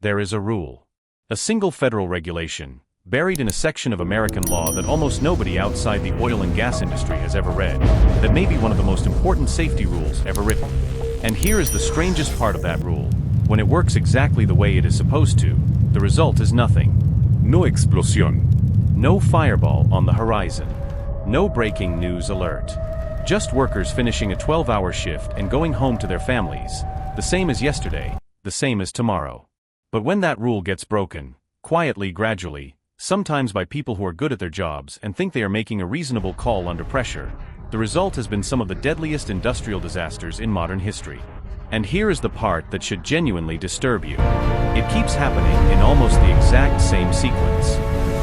there is a rule. A single federal regulation, buried in a section of American law that almost nobody outside the oil and gas industry has ever read, that may be one of the most important safety rules ever written. And here is the strangest part of that rule. When it works exactly the way it is supposed to, the result is nothing. No explosión. No fireball on the horizon. No breaking news alert. Just workers finishing a 12-hour shift and going home to their families, the same as yesterday, the same as tomorrow. But when that rule gets broken, quietly, gradually, sometimes by people who are good at their jobs and think they are making a reasonable call under pressure, the result has been some of the deadliest industrial disasters in modern history. And here is the part that should genuinely disturb you. It keeps happening in almost the exact same sequence.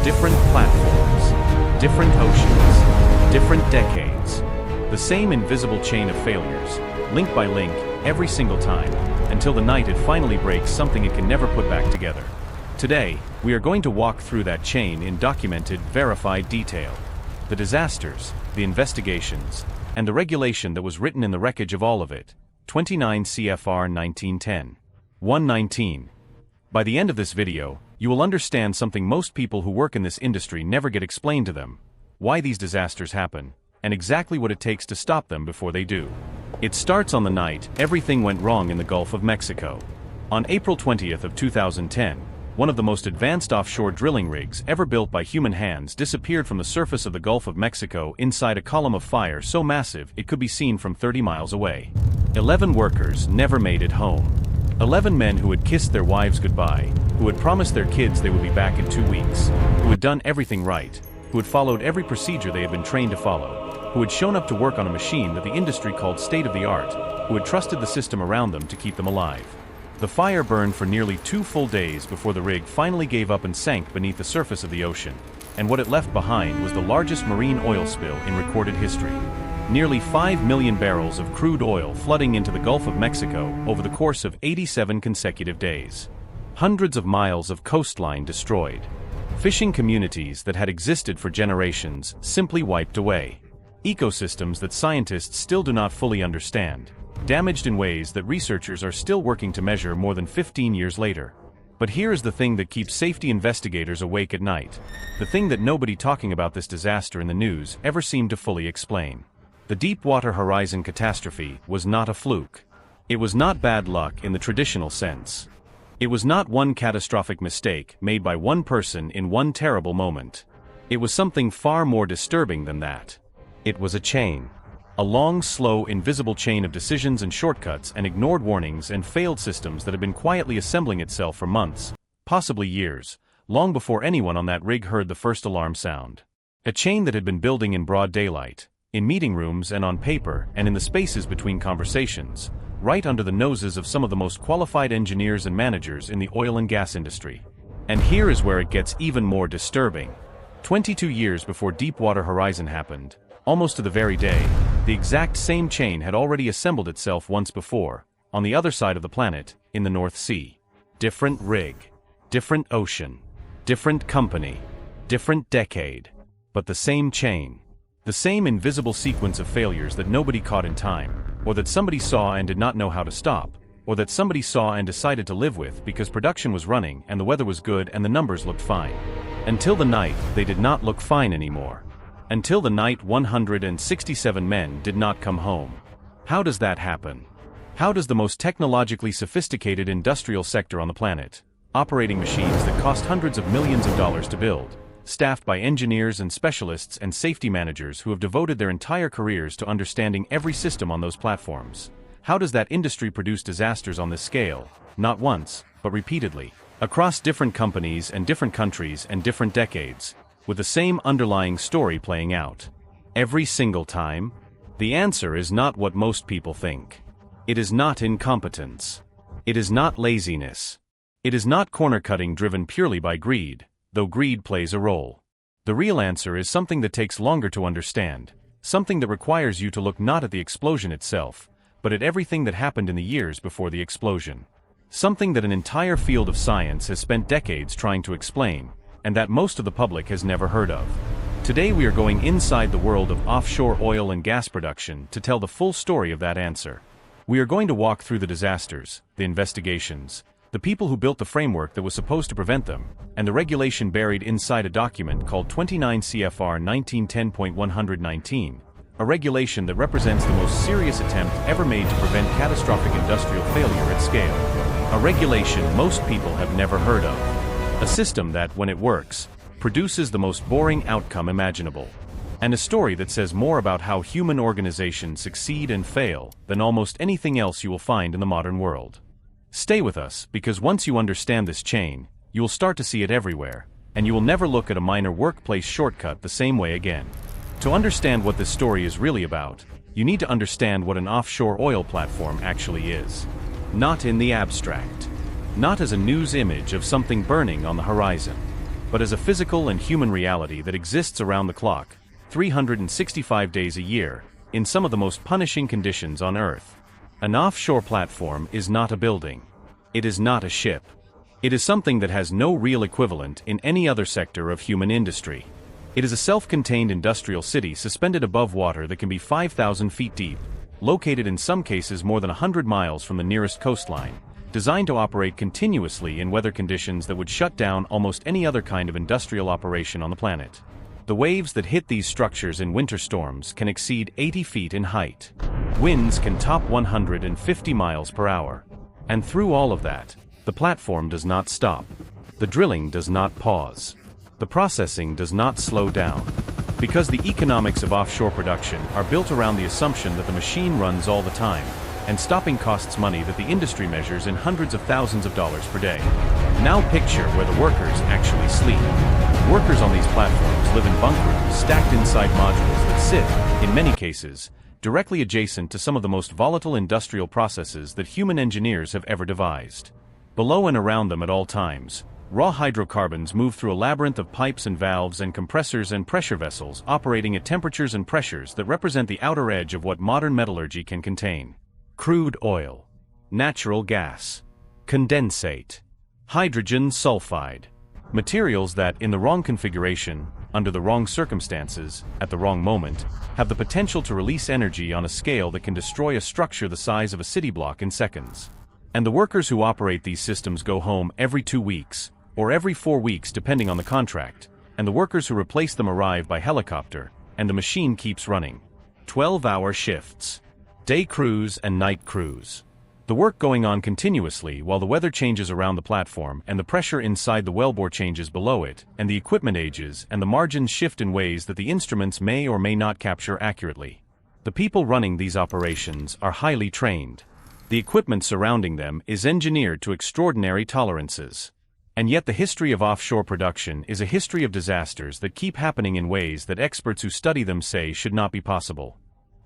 Different platforms, different oceans, different decades. The same invisible chain of failures, link by link, every single time, until the night it finally breaks something it can never put back together. Today, we are going to walk through that chain in documented, verified detail. The disasters, the investigations, and the regulation that was written in the wreckage of all of it. 29 CFR 1910. 119. By the end of this video, you will understand something most people who work in this industry never get explained to them: why these disasters happen, and exactly what it takes to stop them before they do. It starts on the night everything went wrong in the Gulf of Mexico. On April 20th of 2010, one of the most advanced offshore drilling rigs ever built by human hands disappeared from the surface of the Gulf of Mexico inside a column of fire so massive it could be seen from 30 miles away. 11 workers never made it home. 11 men who had kissed their wives goodbye, who had promised their kids they would be back in 2 weeks, who had done everything right, who had followed every procedure they had been trained to follow, who had shown up to work on a machine that the industry called state-of-the-art, who had trusted the system around them to keep them alive. The fire burned for nearly 2 full days before the rig finally gave up and sank beneath the surface of the ocean, and what it left behind was the largest marine oil spill in recorded history. Nearly 5 million barrels of crude oil flooding into the Gulf of Mexico over the course of 87 consecutive days. Hundreds of miles of coastline destroyed. Fishing communities that had existed for generations simply wiped away. Ecosystems that scientists still do not fully understand, damaged in ways that researchers are still working to measure more than 15 years later. But here is the thing that keeps safety investigators awake at night. The thing that nobody talking about this disaster in the news ever seemed to fully explain. The Deepwater Horizon catastrophe was not a fluke. It was not bad luck in the traditional sense. It was not one catastrophic mistake made by one person in one terrible moment. It was something far more disturbing than that. It was a chain. A long, slow, invisible chain of decisions and shortcuts and ignored warnings and failed systems that had been quietly assembling itself for months, possibly years, long before anyone on that rig heard the first alarm sound. A chain that had been building in broad daylight, in meeting rooms and on paper and in the spaces between conversations, right under the noses of some of the most qualified engineers and managers in the oil and gas industry. And here is where it gets even more disturbing. 22 years before Deepwater Horizon happened, almost to the very day, the exact same chain had already assembled itself once before, on the other side of the planet, in the North Sea. Different rig, different ocean, different company, different decade, but the same chain. The same invisible sequence of failures that nobody caught in time, or that somebody saw and did not know how to stop, or that somebody saw and decided to live with because production was running and the weather was good and the numbers looked fine. Until the night, they did not look fine anymore. Until the night 167 men did not come home. How does that happen? How does the most technologically sophisticated industrial sector on the planet, operating machines that cost hundreds of millions of dollars to build, staffed by engineers and specialists and safety managers who have devoted their entire careers to understanding every system on those platforms, how does that industry produce disasters on this scale, not once, but repeatedly, across different companies and different countries and different decades, with the same underlying story playing out? Every single time? The answer is not what most people think. It is not incompetence. It is not laziness. It is not corner-cutting driven purely by greed, though greed plays a role. The real answer is something that takes longer to understand, something that requires you to look not at the explosion itself, but at everything that happened in the years before the explosion. Something that an entire field of science has spent decades trying to explain, and that most of the public has never heard of. Today we are going inside the world of offshore oil and gas production to tell the full story of that answer. We are going to walk through the disasters, the investigations, the people who built the framework that was supposed to prevent them, and the regulation buried inside a document called 29 CFR 1910.119, a regulation that represents the most serious attempt ever made to prevent catastrophic industrial failure at scale. A regulation most people have never heard of. A system that, when it works, produces the most boring outcome imaginable. And a story that says more about how human organizations succeed and fail than almost anything else you will find in the modern world. Stay with us, because once you understand this chain, you will start to see it everywhere, and you will never look at a minor workplace shortcut the same way again. To understand what this story is really about, you need to understand what an offshore oil platform actually is. Not in the abstract. Not as a news image of something burning on the horizon, but as a physical and human reality that exists around the clock, 365 days a year, in some of the most punishing conditions on Earth. An offshore platform is not a building. It is not a ship. It is something that has no real equivalent in any other sector of human industry. It is a self-contained industrial city suspended above water that can be 5,000 feet deep, located in some cases more than 100 miles from the nearest coastline, designed to operate continuously in weather conditions that would shut down almost any other kind of industrial operation on the planet. The waves that hit these structures in winter storms can exceed 80 feet in height. Winds can top 150 miles per hour. And through all of that, the platform does not stop. The drilling does not pause. The processing does not slow down. Because the economics of offshore production are built around the assumption that the machine runs all the time, and stopping costs money that the industry measures in hundreds of thousands of dollars per day. Now picture where the workers actually sleep. Workers on these platforms live in bunk rooms stacked inside modules that sit, in many cases, directly adjacent to some of the most volatile industrial processes that human engineers have ever devised. Below and around them at all times, raw hydrocarbons move through a labyrinth of pipes and valves and compressors and pressure vessels operating at temperatures and pressures that represent the outer edge of what modern metallurgy can contain. Crude oil, natural gas, condensate, hydrogen sulfide. Materials that, in the wrong configuration, under the wrong circumstances, at the wrong moment, have the potential to release energy on a scale that can destroy a structure the size of a city block in seconds. And the workers who operate these systems go home every 2 weeks, or every 4 weeks depending on the contract, and the workers who replace them arrive by helicopter, and the machine keeps running. 12-hour shifts. Day crews and night crews. The work going on continuously while the weather changes around the platform and the pressure inside the wellbore changes below it, and the equipment ages and the margins shift in ways that the instruments may or may not capture accurately. The people running these operations are highly trained. The equipment surrounding them is engineered to extraordinary tolerances. And yet the history of offshore production is a history of disasters that keep happening in ways that experts who study them say should not be possible.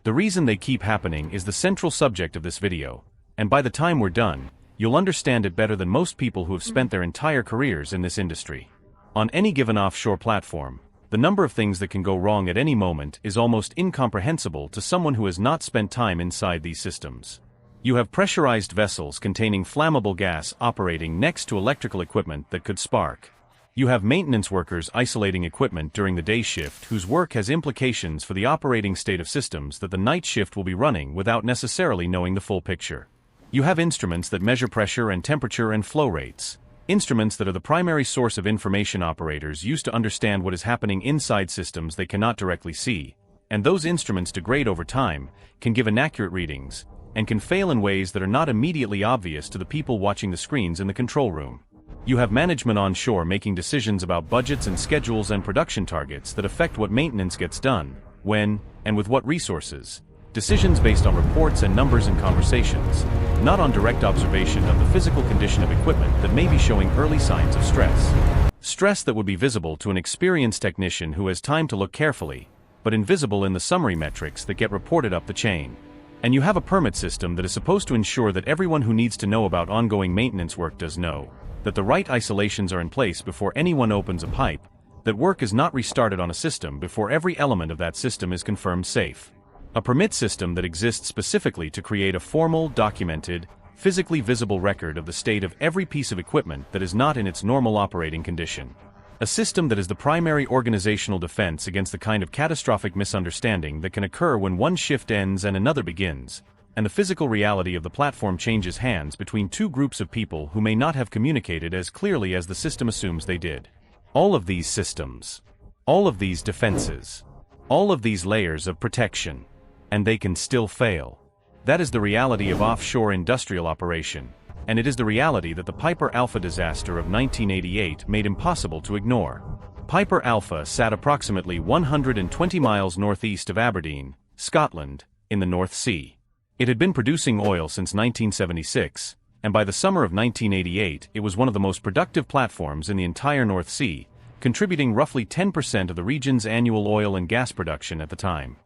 The reason they keep happening is the central subject of this video. And by the time we're done, you'll understand it better than most people who have spent their entire careers in this industry. On any given offshore platform, the number of things that can go wrong at any moment is almost incomprehensible to someone who has not spent time inside these systems. You have pressurized vessels containing flammable gas operating next to electrical equipment that could spark. You have maintenance workers isolating equipment during the day shift whose work has implications for the operating state of systems that the night shift will be running without necessarily knowing the full picture. You have instruments that measure pressure and temperature and flow rates, instruments that are the primary source of information operators use to understand what is happening inside systems they cannot directly see, and those instruments degrade over time, can give inaccurate readings, and can fail in ways that are not immediately obvious to the people watching the screens in the control room. You have management on shore making decisions about budgets and schedules and production targets that affect what maintenance gets done, when, and with what resources. Decisions based on reports and numbers and conversations, not on direct observation of the physical condition of equipment that may be showing early signs of stress. Stress that would be visible to an experienced technician who has time to look carefully, but invisible in the summary metrics that get reported up the chain. And you have a permit system that is supposed to ensure that everyone who needs to know about ongoing maintenance work does know, that the right isolations are in place before anyone opens a pipe, that work is not restarted on a system before every element of that system is confirmed safe. A permit system that exists specifically to create a formal, documented, physically visible record of the state of every piece of equipment that is not in its normal operating condition. A system that is the primary organizational defense against the kind of catastrophic misunderstanding that can occur when one shift ends and another begins, and the physical reality of the platform changes hands between two groups of people who may not have communicated as clearly as the system assumes they did. All of these systems, all of these defenses, all of these layers of protection, and they can still fail. That is the reality of offshore industrial operation, and it is the reality that the Piper Alpha disaster of 1988 made impossible to ignore. Piper Alpha sat approximately 120 miles northeast of Aberdeen, Scotland, in the North Sea. It had been producing oil since 1976, and by the summer of 1988 it was one of the most productive platforms in the entire North Sea, contributing roughly 10% of the region's annual oil and gas production at the time.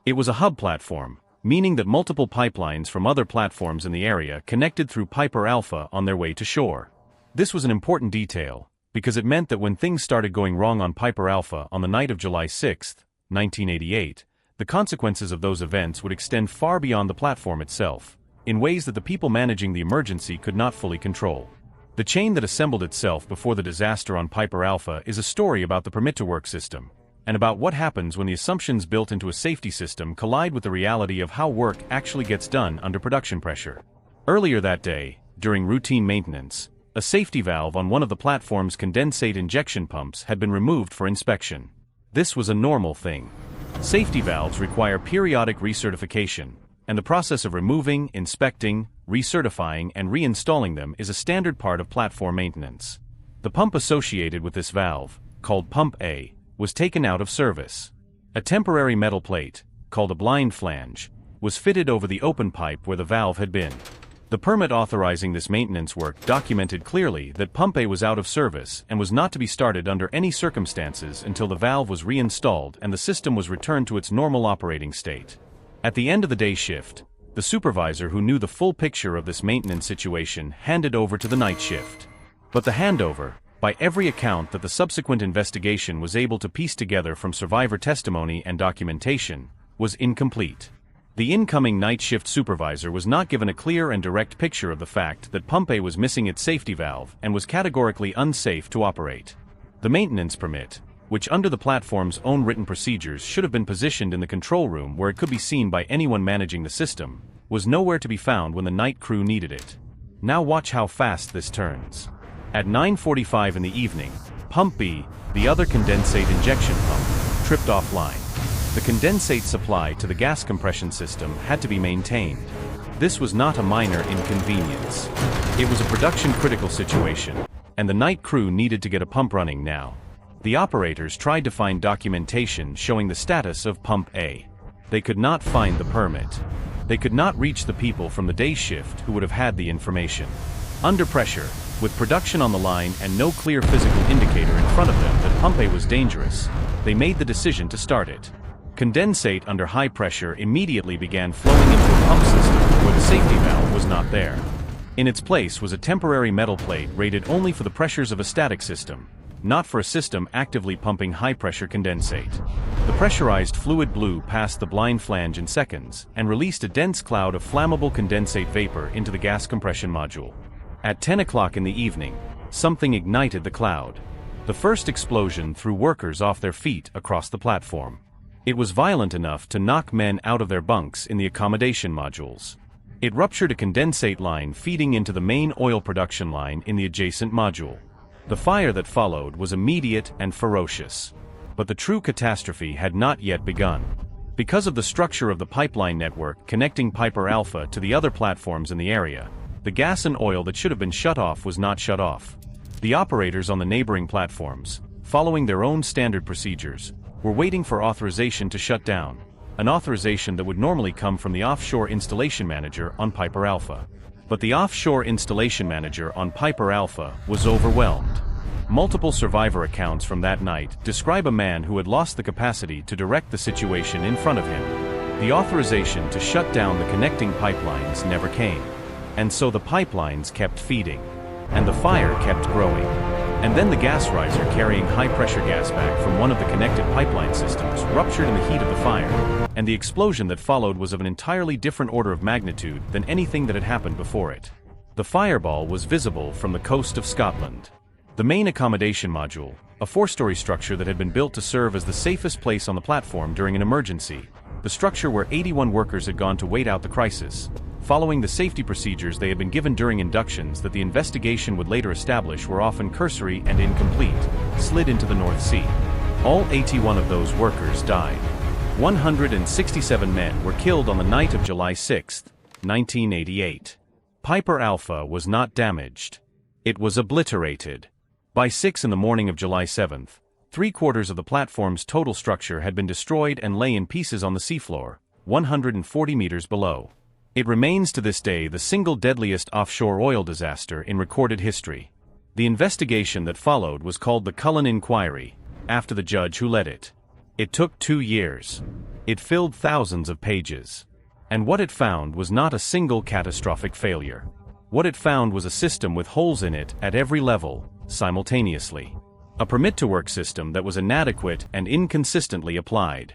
It was a hub platform, meaning that multiple pipelines from other platforms in the area connected through Piper Alpha on their way to shore. This was an important detail, because it meant that when things started going wrong on Piper Alpha on the night of July 6, 1988, the consequences of those events would extend far beyond the platform itself, in ways that the people managing the emergency could not fully control. The chain that assembled itself before the disaster on Piper Alpha is a story about the permit-to-work system, and about what happens when the assumptions built into a safety system collide with the reality of how work actually gets done under production pressure. Earlier that day, during routine maintenance, a safety valve on one of the platform's condensate injection pumps had been removed for inspection. This was a normal thing. Safety valves require periodic recertification, and the process of removing, inspecting, recertifying, and reinstalling them is a standard part of platform maintenance. The pump associated with this valve, called Pump A, was taken out of service. A temporary metal plate, called a blind flange, was fitted over the open pipe where the valve had been. The permit authorizing this maintenance work documented clearly that Pump A was out of service and was not to be started under any circumstances until the valve was reinstalled and the system was returned to its normal operating state. At the end of the day shift, the supervisor who knew the full picture of this maintenance situation handed over to the night shift. But the handover, by every account that the subsequent investigation was able to piece together from survivor testimony and documentation, was incomplete. The incoming night shift supervisor was not given a clear and direct picture of the fact that Pump A was missing its safety valve and was categorically unsafe to operate. The maintenance permit, which under the platform's own written procedures should have been positioned in the control room where it could be seen by anyone managing the system, was nowhere to be found when the night crew needed it. Now watch how fast this turns. At 9:45 in the evening, Pump B, the other condensate injection pump, tripped offline. The condensate supply to the gas compression system had to be maintained. This was not a minor inconvenience. It was a production-critical situation, and the night crew needed to get a pump running now. The operators tried to find documentation showing the status of Pump A. They could not find the permit. They could not reach the people from the day shift who would have had the information. Under pressure, with production on the line and no clear physical indicator in front of them that Pump A was dangerous, they made the decision to start it. Condensate under high pressure immediately began flowing into a pump system where the safety valve was not there. In its place was a temporary metal plate rated only for the pressures of a static system, not for a system actively pumping high-pressure condensate. The pressurized fluid blew past the blind flange in seconds and released a dense cloud of flammable condensate vapor into the gas compression module. At 10 o'clock in the evening, something ignited the cloud. The first explosion threw workers off their feet across the platform. It was violent enough to knock men out of their bunks in the accommodation modules. It ruptured a condensate line feeding into the main oil production line in the adjacent module. The fire that followed was immediate and ferocious. But the true catastrophe had not yet begun. Because of the structure of the pipeline network connecting Piper Alpha to the other platforms in the area, the gas and oil that should have been shut off was not shut off. The operators on the neighboring platforms, following their own standard procedures, were waiting for authorization to shut down, an authorization that would normally come from the offshore installation manager on Piper Alpha. But the offshore installation manager on Piper Alpha was overwhelmed. Multiple survivor accounts from that night describe a man who had lost the capacity to direct the situation in front of him. The authorization to shut down the connecting pipelines never came. And so the pipelines kept feeding. And the fire kept growing. And then the gas riser carrying high-pressure gas back from one of the connected pipeline systems ruptured in the heat of the fire, and the explosion that followed was of an entirely different order of magnitude than anything that had happened before it. The fireball was visible from the coast of Scotland. The main accommodation module, a four-story structure that had been built to serve as the safest place on the platform during an emergency, the structure where 81 workers had gone to wait out the crisis, following the safety procedures they had been given during inductions that the investigation would later establish were often cursory and incomplete, slid into the North Sea. All 81 of those workers died. 167 men were killed on the night of July 6, 1988. Piper Alpha was not damaged. It was obliterated. By 6 in the morning of July 7, three-quarters of the platform's total structure had been destroyed and lay in pieces on the seafloor, 140 meters below. It remains to this day the single deadliest offshore oil disaster in recorded history. The investigation that followed was called the Cullen Inquiry, after the judge who led it. It took 2 years. It filled thousands of pages. And what it found was not a single catastrophic failure. What it found was a system with holes in it at every level, simultaneously. A permit-to-work system that was inadequate and inconsistently applied.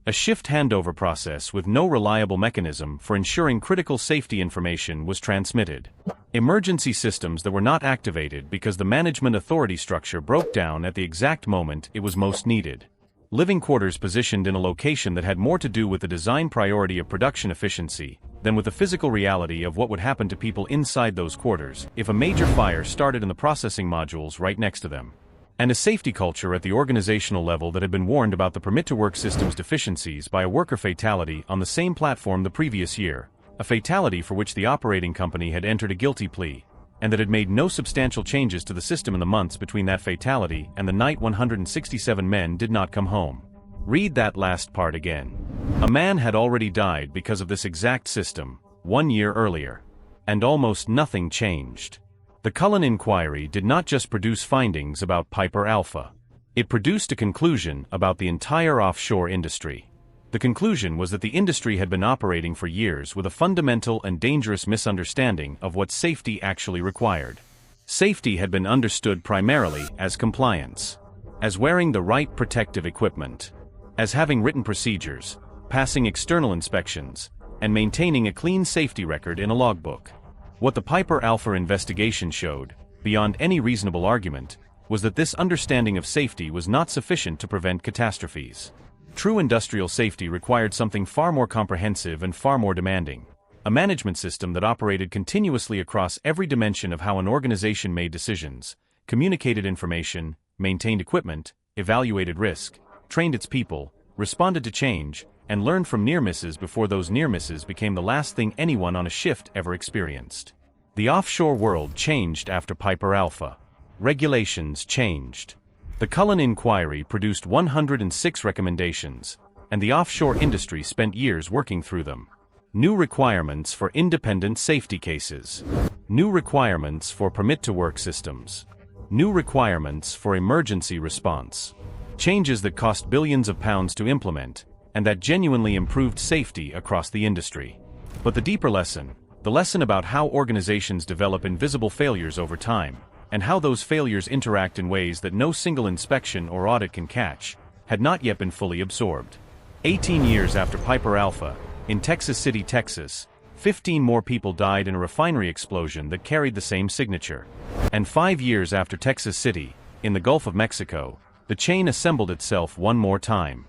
A shift handover process with no reliable mechanism for ensuring critical safety information was transmitted. Emergency systems that were not activated because the management authority structure broke down at the exact moment it was most needed. Living quarters positioned in a location that had more to do with the design priority of production efficiency than with the physical reality of what would happen to people inside those quarters if a major fire started in the processing modules right next to them. And a safety culture at the organizational level that had been warned about the permit-to-work system's deficiencies by a worker fatality on the same platform the previous year, a fatality for which the operating company had entered a guilty plea, and that had made no substantial changes to the system in the months between that fatality and the night 167 men did not come home. Read that last part again. A man had already died because of this exact system, 1 year earlier. And almost nothing changed. The Cullen Inquiry did not just produce findings about Piper Alpha. It produced a conclusion about the entire offshore industry. The conclusion was that the industry had been operating for years with a fundamental and dangerous misunderstanding of what safety actually required. Safety had been understood primarily as compliance, as wearing the right protective equipment, as having written procedures, passing external inspections, and maintaining a clean safety record in a logbook. What the Piper Alpha investigation showed, beyond any reasonable argument, was that this understanding of safety was not sufficient to prevent catastrophes. True industrial safety required something far more comprehensive and far more demanding. A management system that operated continuously across every dimension of how an organization made decisions, communicated information, maintained equipment, evaluated risk, trained its people, responded to change, and learned from near misses before those near misses became the last thing anyone on a shift ever experienced. The offshore world changed after Piper Alpha. Regulations changed. The Cullen Inquiry produced 106 recommendations, and the offshore industry spent years working through them. New requirements for independent safety cases. New requirements for permit-to-work systems. New requirements for emergency response. Changes that cost billions of pounds to implement, and that genuinely improved safety across the industry. But the deeper lesson, the lesson about how organizations develop invisible failures over time, and how those failures interact in ways that no single inspection or audit can catch, had not yet been fully absorbed. 18 years after Piper Alpha, in Texas City, Texas, 15 more people died in a refinery explosion that carried the same signature. And 5 years after Texas City, in the Gulf of Mexico, the chain assembled itself one more time.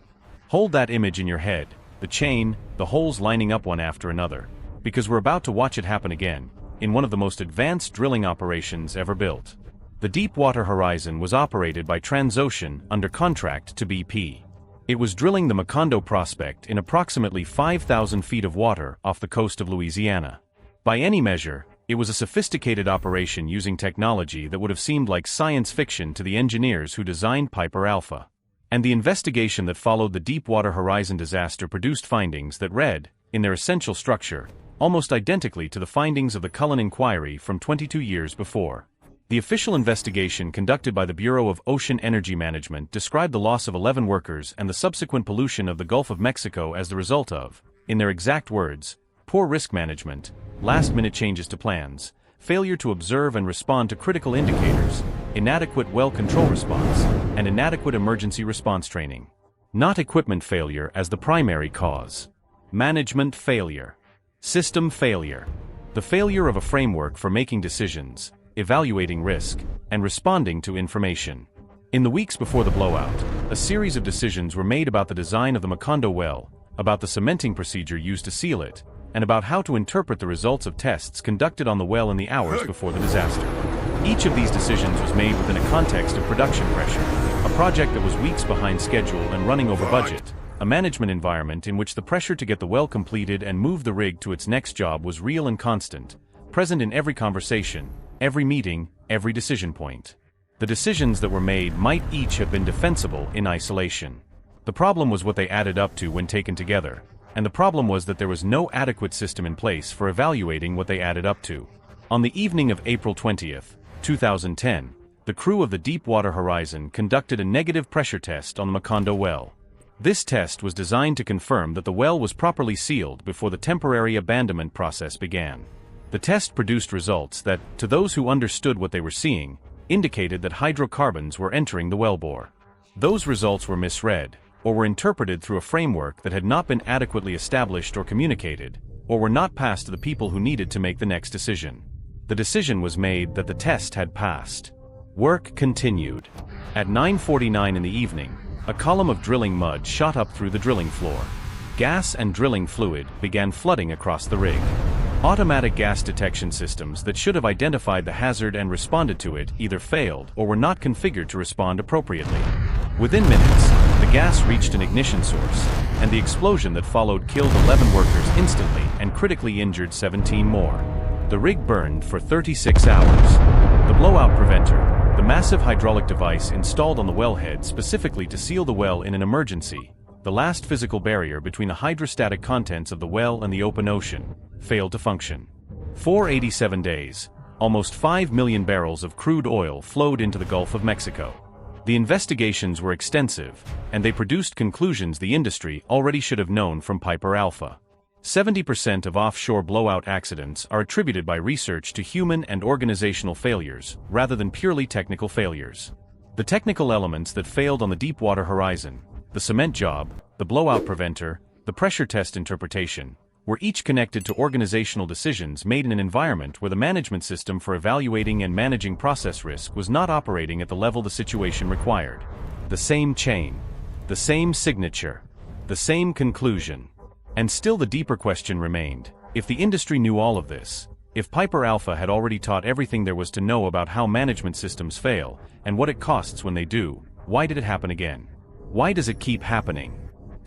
Hold that image in your head, the chain, the holes lining up one after another, because we're about to watch it happen again, in one of the most advanced drilling operations ever built. The Deepwater Horizon was operated by Transocean under contract to BP. It was drilling the Macondo prospect in approximately 5,000 feet of water off the coast of Louisiana. By any measure, it was a sophisticated operation using technology that would have seemed like science fiction to the engineers who designed Piper Alpha. And the investigation that followed the Deepwater Horizon disaster produced findings that read, in their essential structure, almost identically to the findings of the Cullen Inquiry from 22 years before. The official investigation conducted by the Bureau of Ocean Energy Management described the loss of 11 workers and the subsequent pollution of the Gulf of Mexico as the result of, in their exact words, poor risk management, last-minute changes to plans, failure to observe and respond to critical indicators, inadequate well control response, and inadequate emergency response training. Not equipment failure as the primary cause. Management failure. System failure. The failure of a framework for making decisions, evaluating risk, and responding to information. In the weeks before the blowout, a series of decisions were made about the design of the Macondo well, about the cementing procedure used to seal it, and about how to interpret the results of tests conducted on the well in the hours before the disaster. Each of these decisions was made within a context of production pressure, a project that was weeks behind schedule and running over budget, a management environment in which the pressure to get the well completed and move the rig to its next job was real and constant, present in every conversation, every meeting, every decision point. The decisions that were made might each have been defensible in isolation. The problem was what they added up to when taken together, and the problem was that there was no adequate system in place for evaluating what they added up to. On the evening of April 20th, 2010, the crew of the Deepwater Horizon conducted a negative pressure test on the Macondo well. This test was designed to confirm that the well was properly sealed before the temporary abandonment process began. The test produced results that, to those who understood what they were seeing, indicated that hydrocarbons were entering the wellbore. Those results were misread, or were interpreted through a framework that had not been adequately established or communicated, or were not passed to the people who needed to make the next decision. The decision was made that the test had passed. Work continued. At 9:49 in the evening, a column of drilling mud shot up through the drilling floor. Gas and drilling fluid began flooding across the rig. Automatic gas detection systems that should have identified the hazard and responded to it either failed or were not configured to respond appropriately. Within minutes, the gas reached an ignition source, and the explosion that followed killed 11 workers instantly and critically injured 17 more. The rig burned for 36 hours. The blowout preventer, the massive hydraulic device installed on the wellhead specifically to seal the well in an emergency, the last physical barrier between the hydrostatic contents of the well and the open ocean, failed to function. For 87 days, almost 5 million barrels of crude oil flowed into the Gulf of Mexico. The investigations were extensive, and they produced conclusions the industry already should have known from Piper Alpha. 70% of offshore blowout accidents are attributed by research to human and organizational failures, rather than purely technical failures. The technical elements that failed on the Deepwater Horizon, the cement job, the blowout preventer, the pressure test interpretation, were each connected to organizational decisions made in an environment where the management system for evaluating and managing process risk was not operating at the level the situation required. The same chain, the same signature, the same conclusion. And still the deeper question remained: if the industry knew all of this, if Piper Alpha had already taught everything there was to know about how management systems fail, and what it costs when they do, why did it happen again? Why does it keep happening?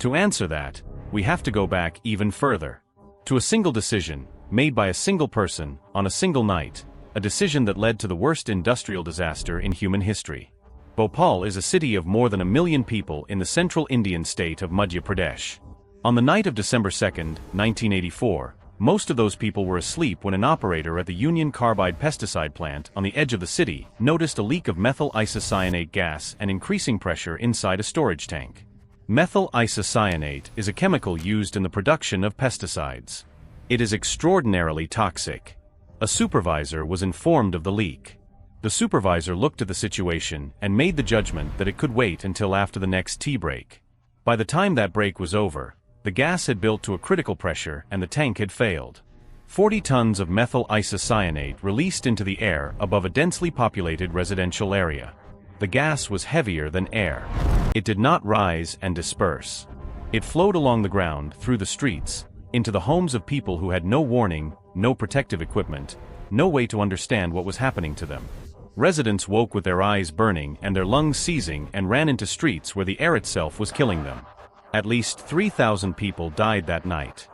To answer that, we have to go back even further. To a single decision, made by a single person, on a single night, a decision that led to the worst industrial disaster in human history. Bhopal is a city of more than 1 million people in the central Indian state of Madhya Pradesh. On the night of December 2, 1984, most of those people were asleep when an operator at the Union Carbide pesticide plant on the edge of the city noticed a leak of methyl isocyanate gas and increasing pressure inside a storage tank. Methyl isocyanate is a chemical used in the production of pesticides. It is extraordinarily toxic. A supervisor was informed of the leak. The supervisor looked at the situation and made the judgment that it could wait until after the next tea break. By the time that break was over, the gas had built to a critical pressure and the tank had failed. 40 tons of methyl isocyanate released into the air above a densely populated residential area. The gas was heavier than air. It did not rise and disperse. It flowed along the ground, through the streets, into the homes of people who had no warning, no protective equipment, no way to understand what was happening to them. Residents woke with their eyes burning and their lungs seizing and ran into streets where the air itself was killing them. At least 3,000 people died that night.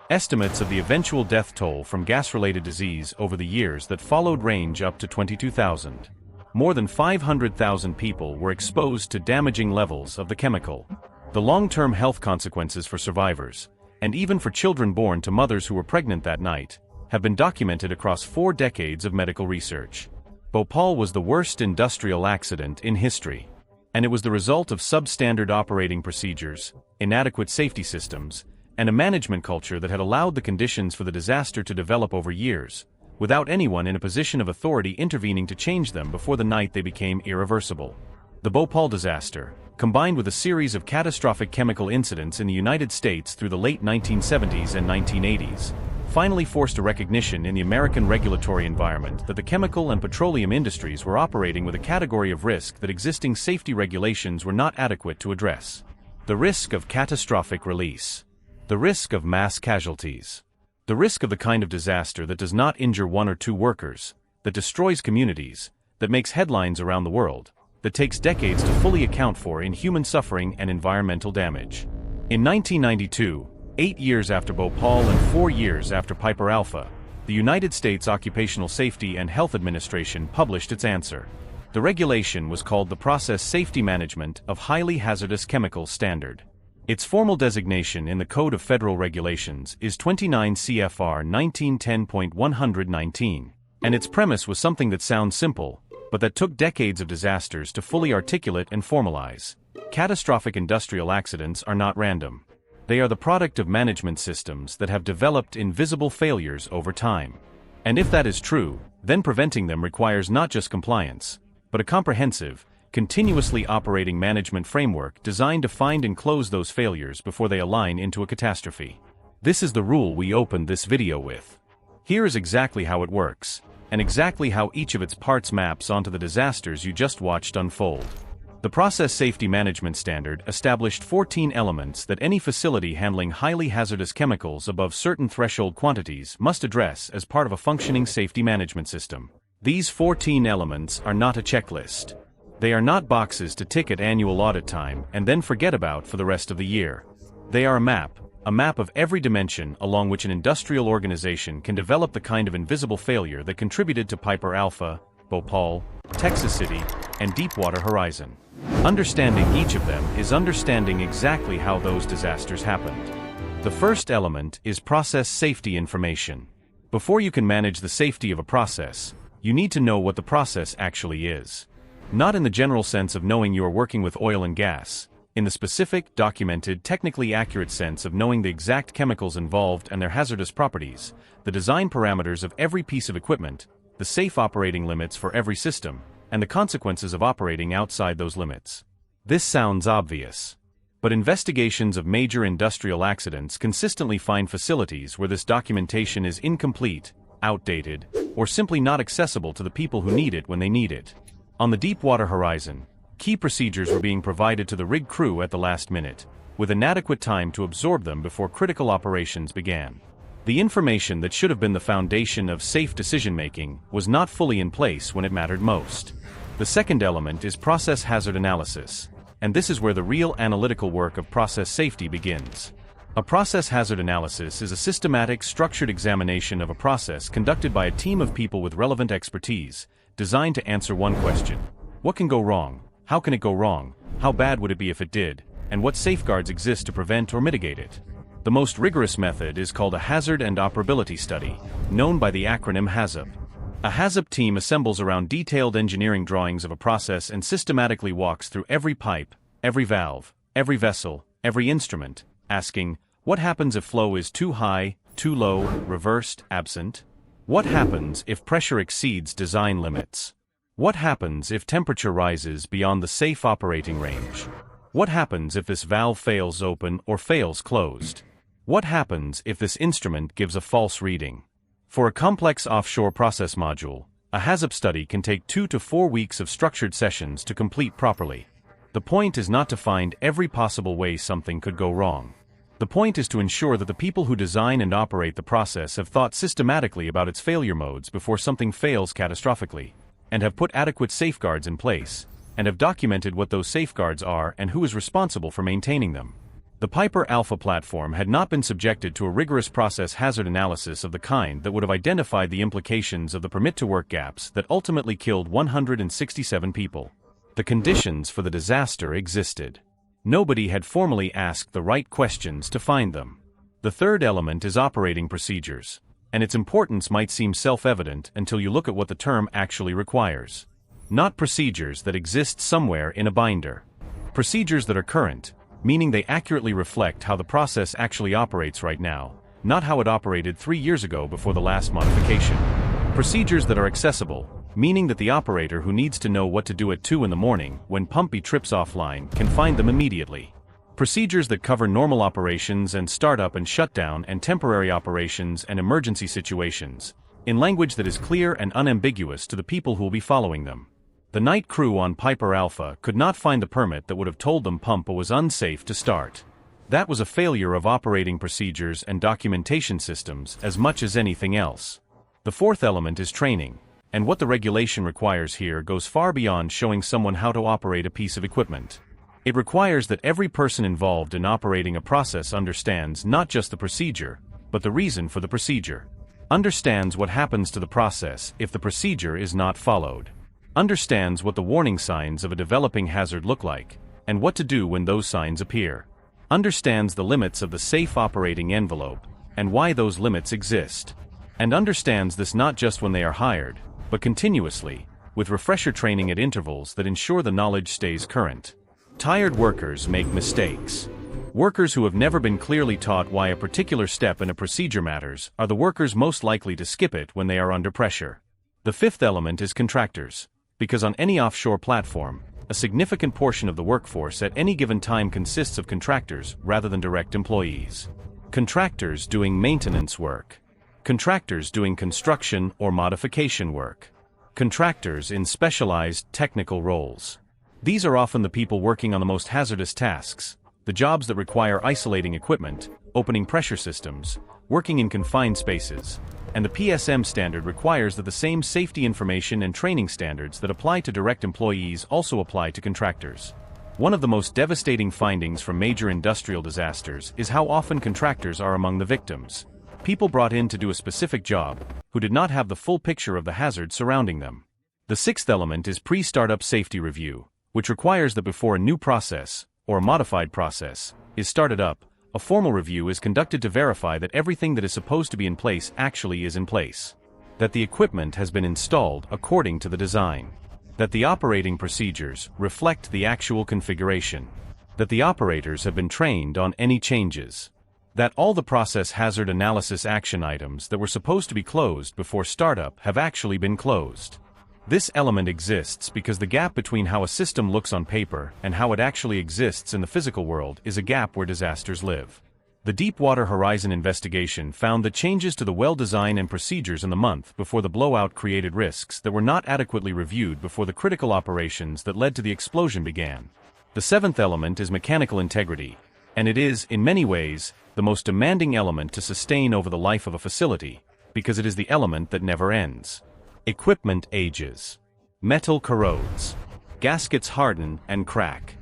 Estimates of the eventual death toll from gas-related disease over the years that followed range up to 22,000. More than 500,000 people were exposed to damaging levels of the chemical. The long-term health consequences for survivors, and even for children born to mothers who were pregnant that night, have been documented across 4 decades of medical research. Bhopal was the worst industrial accident in history, and it was the result of substandard operating procedures, inadequate safety systems, and a management culture that had allowed the conditions for the disaster to develop over years, without anyone in a position of authority intervening to change them before the night they became irreversible. The Bhopal disaster, combined with a series of catastrophic chemical incidents in the United States through the late 1970s and 1980s, finally forced a recognition in the American regulatory environment that the chemical and petroleum industries were operating with a category of risk that existing safety regulations were not adequate to address: the risk of catastrophic release. The risk of mass casualties. The risk of the kind of disaster that does not injure one or two workers, that destroys communities, that makes headlines around the world, that takes decades to fully account for in human suffering and environmental damage. In 1992, 8 years after Bhopal and 4 years after Piper Alpha, the United States Occupational Safety and Health Administration published its answer. The regulation was called the Process Safety Management of Highly Hazardous Chemicals Standard. Its formal designation in the Code of Federal Regulations is 29 CFR 1910.119, and its premise was something that sounds simple, but that took decades of disasters to fully articulate and formalize. Catastrophic industrial accidents are not random. They are the product of management systems that have developed invisible failures over time. And if that is true, then preventing them requires not just compliance, but a comprehensive, continuously operating management framework designed to find and close those failures before they align into a catastrophe. This is the rule we opened this video with. Here is exactly how it works, and exactly how each of its parts maps onto the disasters you just watched unfold. The Process Safety Management Standard established 14 elements that any facility handling highly hazardous chemicals above certain threshold quantities must address as part of a functioning safety management system. These 14 elements are not a checklist. They are not boxes to tick at annual audit time and then forget about for the rest of the year. They are a map of every dimension along which an industrial organization can develop the kind of invisible failure that contributed to Piper Alpha, Bhopal, Texas City, and Deepwater Horizon. Understanding each of them is understanding exactly how those disasters happened. The first element is process safety information. Before you can manage the safety of a process, you need to know what the process actually is. Not in the general sense of knowing you are working with oil and gas, in the specific, documented, technically accurate sense of knowing the exact chemicals involved and their hazardous properties, the design parameters of every piece of equipment, the safe operating limits for every system, and the consequences of operating outside those limits. This sounds obvious. But investigations of major industrial accidents consistently find facilities where this documentation is incomplete, outdated, or simply not accessible to the people who need it when they need it. On the Deepwater Horizon, key procedures were being provided to the rig crew at the last minute, with inadequate time to absorb them before critical operations began. The information that should have been the foundation of safe decision-making was not fully in place when it mattered most. The second element is process hazard analysis, and this is where the real analytical work of process safety begins. A process hazard analysis is a systematic, structured examination of a process conducted by a team of people with relevant expertise, designed to answer one question: what can go wrong? How can it go wrong? How bad would it be if it did? And what safeguards exist to prevent or mitigate it? The most rigorous method is called a hazard and operability study, known by the acronym HAZOP. A HAZOP team assembles around detailed engineering drawings of a process and systematically walks through every pipe, every valve, every vessel, every instrument, asking, what happens if flow is too high, too low, reversed, absent? What happens if pressure exceeds design limits? What happens if temperature rises beyond the safe operating range? What happens if this valve fails open or fails closed? What happens if this instrument gives a false reading? For a complex offshore process module, a HAZOP study can take 2 to 4 weeks of structured sessions to complete properly. The point is not to find every possible way something could go wrong. The point is to ensure that the people who design and operate the process have thought systematically about its failure modes before something fails catastrophically, and have put adequate safeguards in place, and have documented what those safeguards are and who is responsible for maintaining them. The Piper Alpha platform had not been subjected to a rigorous process hazard analysis of the kind that would have identified the implications of the permit-to-work gaps that ultimately killed 167 people. The conditions for the disaster existed. Nobody had formally asked the right questions to find them. The third element is operating procedures, and its importance might seem self-evident until you look at what the term actually requires. Not procedures that exist somewhere in a binder. Procedures that are current, meaning they accurately reflect how the process actually operates right now, not how it operated 3 years ago before the last modification. Procedures that are accessible, meaning that the operator who needs to know what to do at 2 in the morning when Pump B trips offline can find them immediately. Procedures that cover normal operations and startup and shutdown and temporary operations and emergency situations, in language that is clear and unambiguous to the people who will be following them. The night crew on Piper Alpha could not find the permit that would have told them Pump A was unsafe to start. That was a failure of operating procedures and documentation systems as much as anything else. The fourth element is training, and what the regulation requires here goes far beyond showing someone how to operate a piece of equipment. It requires that every person involved in operating a process understands not just the procedure, but the reason for the procedure. Understands what happens to the process if the procedure is not followed. Understands what the warning signs of a developing hazard look like, and what to do when those signs appear. Understands the limits of the safe operating envelope, and why those limits exist. And understands this not just when they are hired, but continuously, with refresher training at intervals that ensure the knowledge stays current. Tired workers make mistakes. Workers who have never been clearly taught why a particular step in a procedure matters are the workers most likely to skip it when they are under pressure. The fifth element is contractors, because on any offshore platform, a significant portion of the workforce at any given time consists of contractors rather than direct employees. Contractors doing maintenance work. Contractors doing construction or modification work. Contractors in specialized technical roles. These are often the people working on the most hazardous tasks, the jobs that require isolating equipment, opening pressure systems, working in confined spaces, and the PSM standard requires that the same safety information and training standards that apply to direct employees also apply to contractors. One of the most devastating findings from major industrial disasters is how often contractors are among the victims. People brought in to do a specific job, who did not have the full picture of the hazards surrounding them. The sixth element is pre-startup safety review, which requires that before a new process, or a modified process, is started up, a formal review is conducted to verify that everything that is supposed to be in place actually is in place. That the equipment has been installed according to the design. That the operating procedures reflect the actual configuration. That the operators have been trained on any changes. That all the process hazard analysis action items that were supposed to be closed before startup have actually been closed. This element exists because the gap between how a system looks on paper and how it actually exists in the physical world is a gap where disasters live. The Deepwater Horizon investigation found that changes to the well design and procedures in the month before the blowout created risks that were not adequately reviewed before the critical operations that led to the explosion began. The seventh element is mechanical integrity, and it is, in many ways, the most demanding element to sustain over the life of a facility, because it is the element that never ends. Equipment ages. Metal corrodes. Gaskets harden and crack.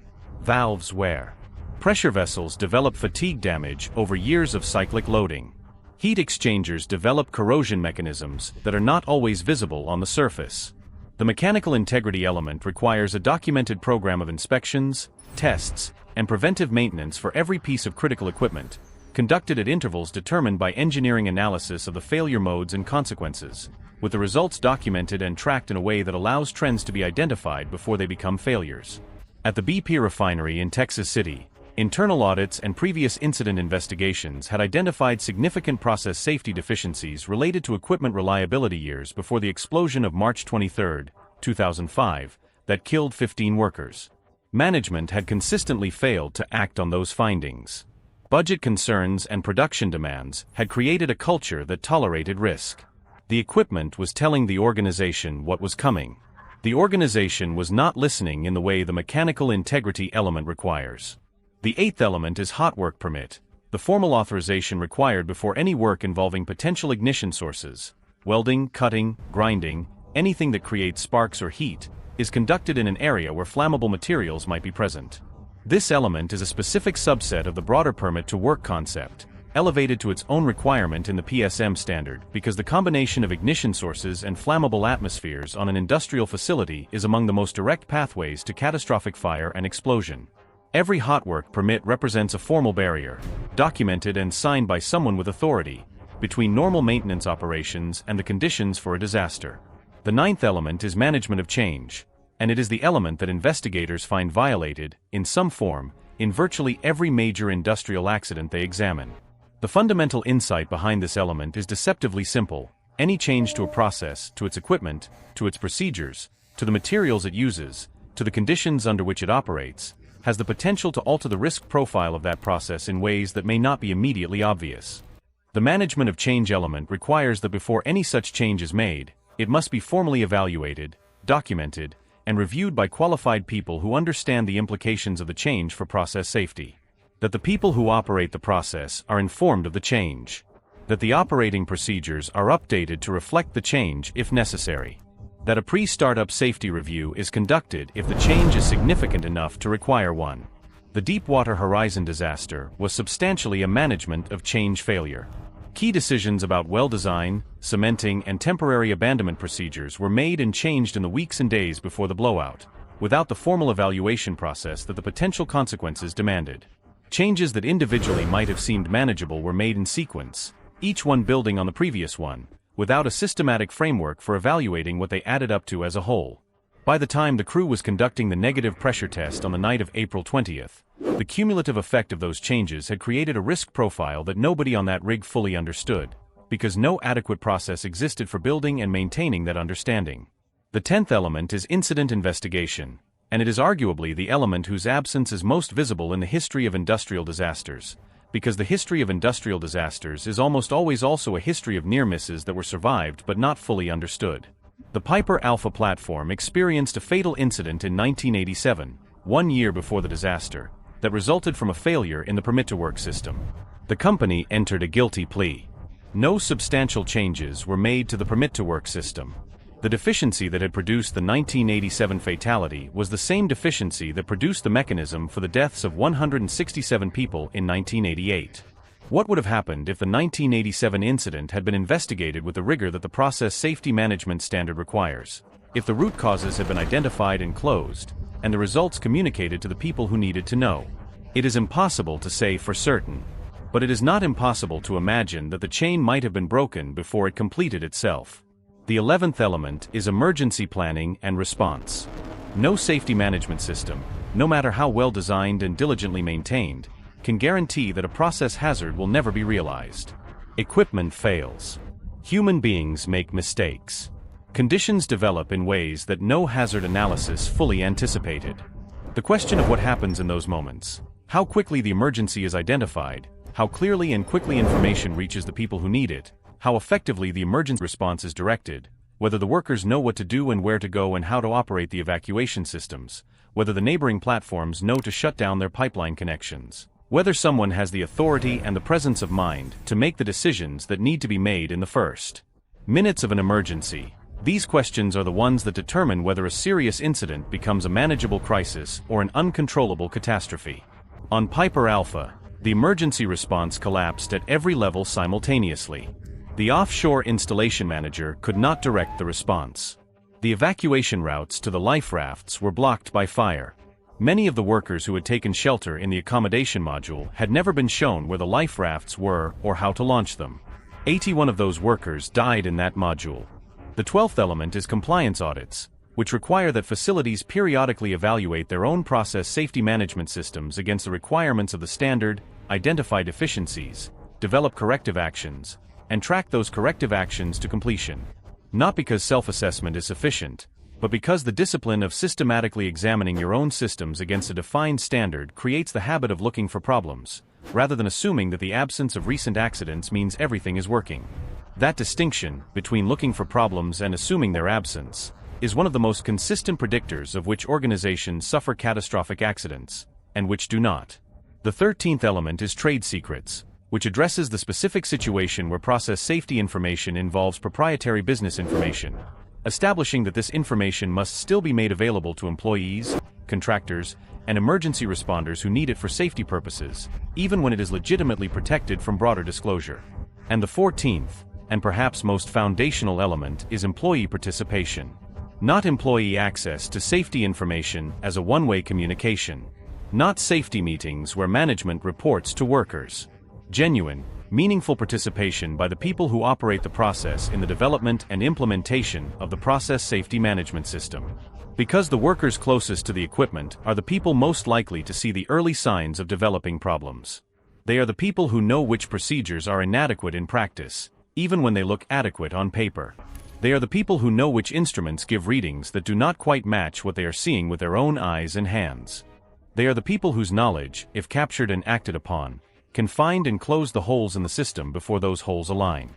Valves wear. Pressure vessels develop fatigue damage over years of cyclic loading. Heat exchangers develop corrosion mechanisms that are not always visible on the surface. The mechanical integrity element requires a documented program of inspections, tests, and preventive maintenance for every piece of critical equipment, conducted at intervals determined by engineering analysis of the failure modes and consequences, with the results documented and tracked in a way that allows trends to be identified before they become failures. At the BP refinery in Texas City, internal audits and previous incident investigations had identified significant process safety deficiencies related to equipment reliability years before the explosion of March 23, 2005, that killed 15 workers. Management had consistently failed to act on those findings. Budget concerns and production demands had created a culture that tolerated risk. The equipment was telling the organization what was coming. The organization was not listening in the way the mechanical integrity element requires. The eighth element is hot work permit, the formal authorization required before any work involving potential ignition sources, welding, cutting, grinding, anything that creates sparks or heat, is conducted in an area where flammable materials might be present. This element is a specific subset of the broader permit to work concept, elevated to its own requirement in the PSM standard because the combination of ignition sources and flammable atmospheres on an industrial facility is among the most direct pathways to catastrophic fire and explosion. Every hot work permit represents a formal barrier, documented and signed by someone with authority, between normal maintenance operations and the conditions for a disaster. The ninth element is management of change, and it is the element that investigators find violated, in some form, in virtually every major industrial accident they examine. The fundamental insight behind this element is deceptively simple. Any change to a process, to its equipment, to its procedures, to the materials it uses, to the conditions under which it operates, has the potential to alter the risk profile of that process in ways that may not be immediately obvious. The management of change element requires that before any such change is made, it must be formally evaluated, documented, and reviewed by qualified people who understand the implications of the change for process safety. That the people who operate the process are informed of the change. That the operating procedures are updated to reflect the change if necessary. That a pre-startup safety review is conducted if the change is significant enough to require one. The Deepwater Horizon disaster was substantially a management of change failure. Key decisions about well design, cementing, and temporary abandonment procedures were made and changed in the weeks and days before the blowout, without the formal evaluation process that the potential consequences demanded. Changes that individually might have seemed manageable were made in sequence, each one building on the previous one, without a systematic framework for evaluating what they added up to as a whole. By the time the crew was conducting the negative pressure test on the night of April 20th, the cumulative effect of those changes had created a risk profile that nobody on that rig fully understood, because no adequate process existed for building and maintaining that understanding. The 10th element is incident investigation, and it is arguably the element whose absence is most visible in the history of industrial disasters, because the history of industrial disasters is almost always also a history of near misses that were survived but not fully understood. The Piper Alpha platform experienced a fatal incident in 1987, 1 year before the disaster, that resulted from a failure in the permit-to-work system. The company entered a guilty plea. No substantial changes were made to the permit-to-work system. The deficiency that had produced the 1987 fatality was the same deficiency that produced the mechanism for the deaths of 167 people in 1988. What would have happened if the 1987 incident had been investigated with the rigor that the process safety management standard requires? If the root causes had been identified and closed, and the results communicated to the people who needed to know? It is impossible to say for certain, but it is not impossible to imagine that the chain might have been broken before it completed itself. The 11th element is emergency planning and response. No safety management system, no matter how well designed and diligently maintained, can guarantee that a process hazard will never be realized. Equipment fails. Human beings make mistakes. Conditions develop in ways that no hazard analysis fully anticipated. The question of what happens in those moments, how quickly the emergency is identified, how clearly and quickly information reaches the people who need it, how effectively the emergency response is directed, whether the workers know what to do and where to go and how to operate the evacuation systems, whether the neighboring platforms know to shut down their pipeline connections, whether someone has the authority and the presence of mind to make the decisions that need to be made in the first minutes of an emergency. These questions are the ones that determine whether a serious incident becomes a manageable crisis or an uncontrollable catastrophe. On Piper Alpha, the emergency response collapsed at every level simultaneously. The offshore installation manager could not direct the response. The evacuation routes to the life rafts were blocked by fire. Many of the workers who had taken shelter in the accommodation module had never been shown where the life rafts were or how to launch them. 81 of those workers died in that module. The 12th element is compliance audits, which require that facilities periodically evaluate their own process safety management systems against the requirements of the standard, identify deficiencies, develop corrective actions, and track those corrective actions to completion. Not because self-assessment is sufficient, but because the discipline of systematically examining your own systems against a defined standard creates the habit of looking for problems, rather than assuming that the absence of recent accidents means everything is working. That distinction, between looking for problems and assuming their absence, is one of the most consistent predictors of which organizations suffer catastrophic accidents, and which do not. The 13th element is trade secrets, which addresses the specific situation where process safety information involves proprietary business information, establishing that this information must still be made available to employees, contractors, and emergency responders who need it for safety purposes, even when it is legitimately protected from broader disclosure. And the 14th, and perhaps most foundational element, is employee participation. Not employee access to safety information as a one-way communication. Not safety meetings where management reports to workers. Genuine, meaningful participation by the people who operate the process in the development and implementation of the process safety management system. Because the workers closest to the equipment are the people most likely to see the early signs of developing problems. They are the people who know which procedures are inadequate in practice, even when they look adequate on paper. They are the people who know which instruments give readings that do not quite match what they are seeing with their own eyes and hands. They are the people whose knowledge, if captured and acted upon, can find and close the holes in the system before those holes align.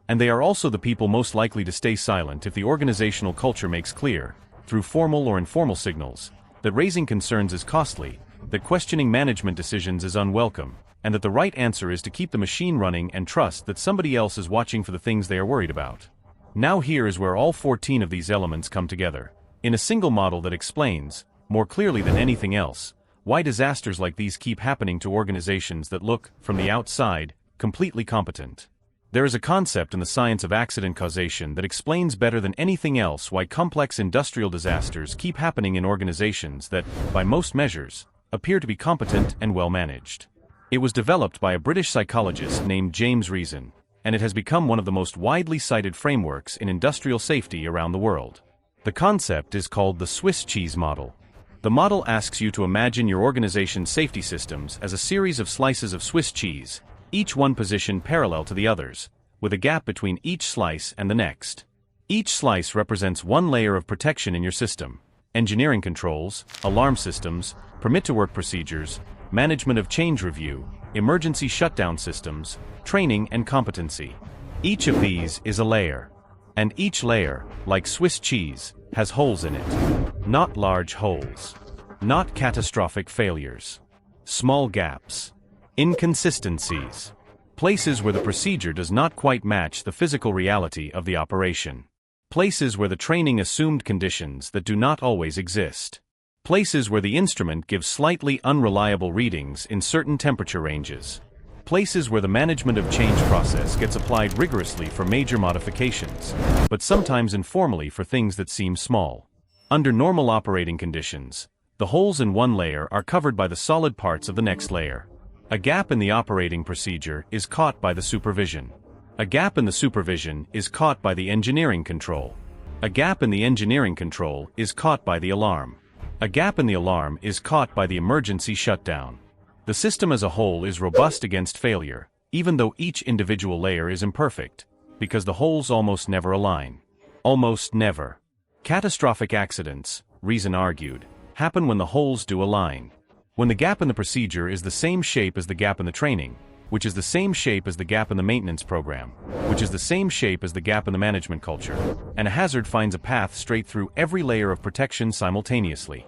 And they are also the people most likely to stay silent if the organizational culture makes clear, through formal or informal signals, that raising concerns is costly, that questioning management decisions is unwelcome, and that the right answer is to keep the machine running and trust that somebody else is watching for the things they are worried about. Now here is where all 14 of these elements come together, in a single model that explains, more clearly than anything else, why disasters like these keep happening to organizations that look, from the outside, completely competent. There is a concept in the science of accident causation that explains better than anything else why complex industrial disasters keep happening in organizations that, by most measures, appear to be competent and well managed. It was developed by a British psychologist named James Reason, and it has become one of the most widely cited frameworks in industrial safety around the world. The concept is called the Swiss cheese model. The model asks you to imagine your organization's safety systems as a series of slices of Swiss cheese, each one positioned parallel to the others, with a gap between each slice and the next. Each slice represents one layer of protection in your system: engineering controls, alarm systems, permit-to-work procedures, management of change review, emergency shutdown systems, training and competency. Each of these is a layer. And each layer, like Swiss cheese, has holes in it. Not large holes. Not catastrophic failures. Small gaps. Inconsistencies. Places where the procedure does not quite match the physical reality of the operation. Places where the training assumed conditions that do not always exist. Places where the instrument gives slightly unreliable readings in certain temperature ranges. Places where the management of change process gets applied rigorously for major modifications, but sometimes informally for things that seem small. Under normal operating conditions, the holes in one layer are covered by the solid parts of the next layer. A gap in the operating procedure is caught by the supervision. A gap in the supervision is caught by the engineering control. A gap in the engineering control is caught by the alarm. A gap in the alarm is caught by the emergency shutdown. The system as a whole is robust against failure, even though each individual layer is imperfect, because the holes almost never align. Almost never. Catastrophic accidents, Reason argued, happen when the holes do align. When the gap in the procedure is the same shape as the gap in the training, which is the same shape as the gap in the maintenance program, which is the same shape as the gap in the management culture, and a hazard finds a path straight through every layer of protection simultaneously.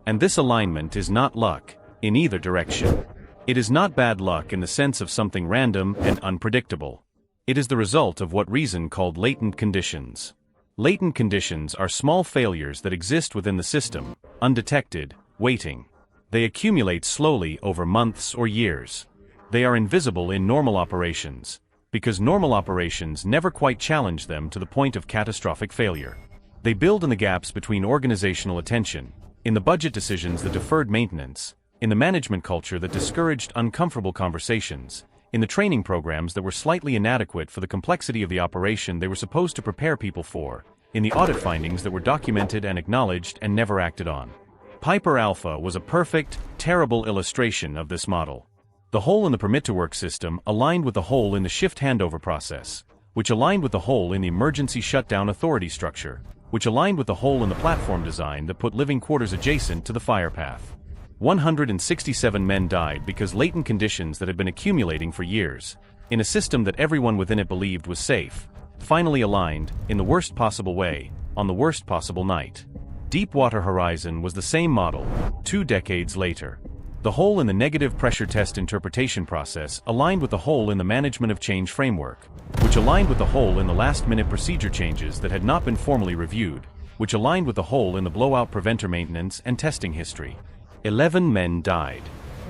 And this alignment is not luck, in either direction. It is not bad luck in the sense of something random and unpredictable. It is the result of what Reason called latent conditions. Latent conditions are small failures that exist within the system, undetected, waiting. They accumulate slowly over months or years. They are invisible in normal operations, because normal operations never quite challenge them to the point of catastrophic failure. They build in the gaps between organizational attention, in the budget decisions that deferred maintenance, in the management culture that discouraged uncomfortable conversations, in the training programs that were slightly inadequate for the complexity of the operation they were supposed to prepare people for, in the audit findings that were documented and acknowledged and never acted on. Piper Alpha was a perfect, terrible illustration of this model. The hole in the permit-to-work system aligned with the hole in the shift handover process, which aligned with the hole in the emergency shutdown authority structure, which aligned with the hole in the platform design that put living quarters adjacent to the fire path. 167 men died because latent conditions that had been accumulating for years, in a system that everyone within it believed was safe, finally aligned, in the worst possible way, on the worst possible night. Deepwater Horizon was the same model, 2 decades later. The hole in the negative pressure test interpretation process aligned with the hole in the management of change framework, which aligned with the hole in the last-minute procedure changes that had not been formally reviewed, which aligned with the hole in the blowout preventer maintenance and testing history. 11 men died.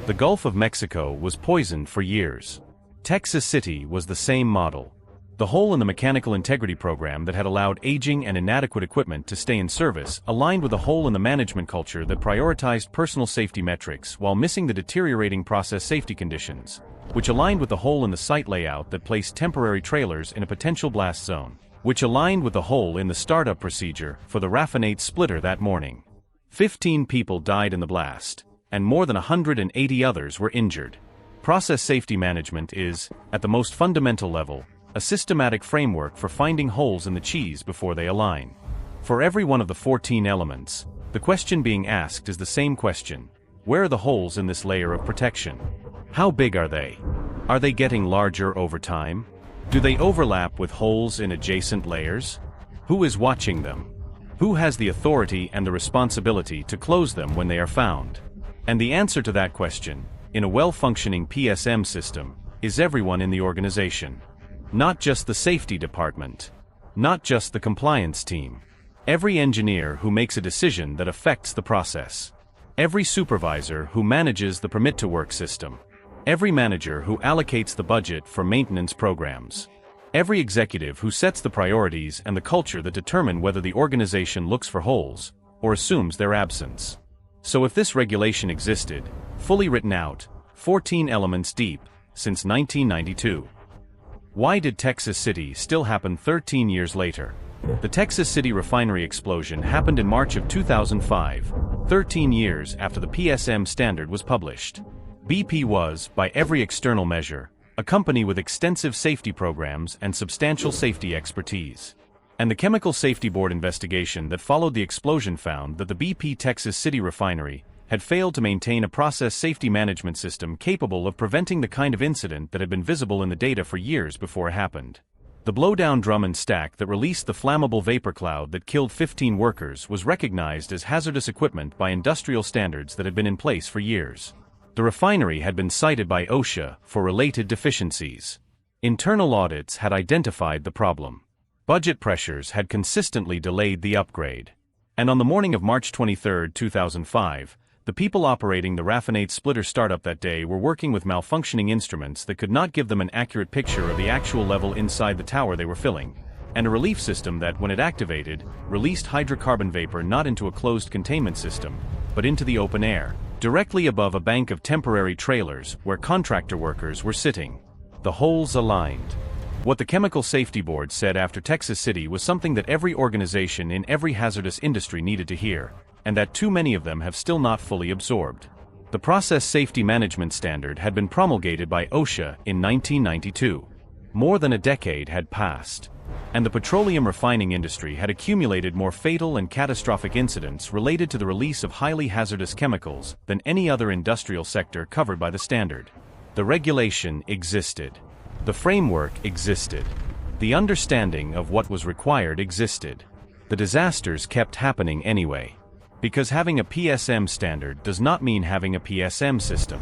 The Gulf of Mexico was poisoned for years. Texas City was the same model. The hole in the mechanical integrity program that had allowed aging and inadequate equipment to stay in service aligned with the hole in the management culture that prioritized personal safety metrics while missing the deteriorating process safety conditions, which aligned with the hole in the site layout that placed temporary trailers in a potential blast zone, which aligned with the hole in the startup procedure for the raffinate splitter that morning. 15 people died in the blast, and more than 180 others were injured. Process safety management is, at the most fundamental level, a systematic framework for finding holes in the cheese before they align. For every one of the 14 elements, the question being asked is the same question: where are the holes in this layer of protection? How big are they? Are they getting larger over time? Do they overlap with holes in adjacent layers? Who is watching them? Who has the authority and the responsibility to close them when they are found? And the answer to that question, in a well-functioning PSM system, is everyone in the organization. Not just the safety department. Not just the compliance team. Every engineer who makes a decision that affects the process. Every supervisor who manages the permit-to-work system. Every manager who allocates the budget for maintenance programs. Every executive who sets the priorities and the culture that determine whether the organization looks for holes or assumes their absence. So if this regulation existed, fully written out, 14 elements deep, since 1992, why did Texas City still happen 13 years later? The Texas City refinery explosion happened in March of 2005, 13 years after the PSM standard was published. BP was, by every external measure, a company with extensive safety programs and substantial safety expertise. And the Chemical Safety Board investigation that followed the explosion found that the BP Texas City refinery had failed to maintain a process safety management system capable of preventing the kind of incident that had been visible in the data for years before it happened. The blowdown drum and stack that released the flammable vapor cloud that killed 15 workers was recognized as hazardous equipment by industrial standards that had been in place for years. The refinery had been cited by OSHA for related deficiencies. Internal audits had identified the problem. Budget pressures had consistently delayed the upgrade. And on the morning of March 23, 2005, the people operating the raffinate splitter startup that day were working with malfunctioning instruments that could not give them an accurate picture of the actual level inside the tower they were filling, and a relief system that, when it activated, released hydrocarbon vapor not into a closed containment system, but into the open air, directly above a bank of temporary trailers where contractor workers were sitting. The holes aligned. What the Chemical Safety Board said after Texas City was something that every organization in every hazardous industry needed to hear, and that too many of them have still not fully absorbed. The Process Safety Management Standard had been promulgated by OSHA in 1992. More than a decade had passed, and the petroleum refining industry had accumulated more fatal and catastrophic incidents related to the release of highly hazardous chemicals than any other industrial sector covered by the standard. The regulation existed. The framework existed. The understanding of what was required existed. The disasters kept happening anyway. Because having a PSM standard does not mean having a PSM system.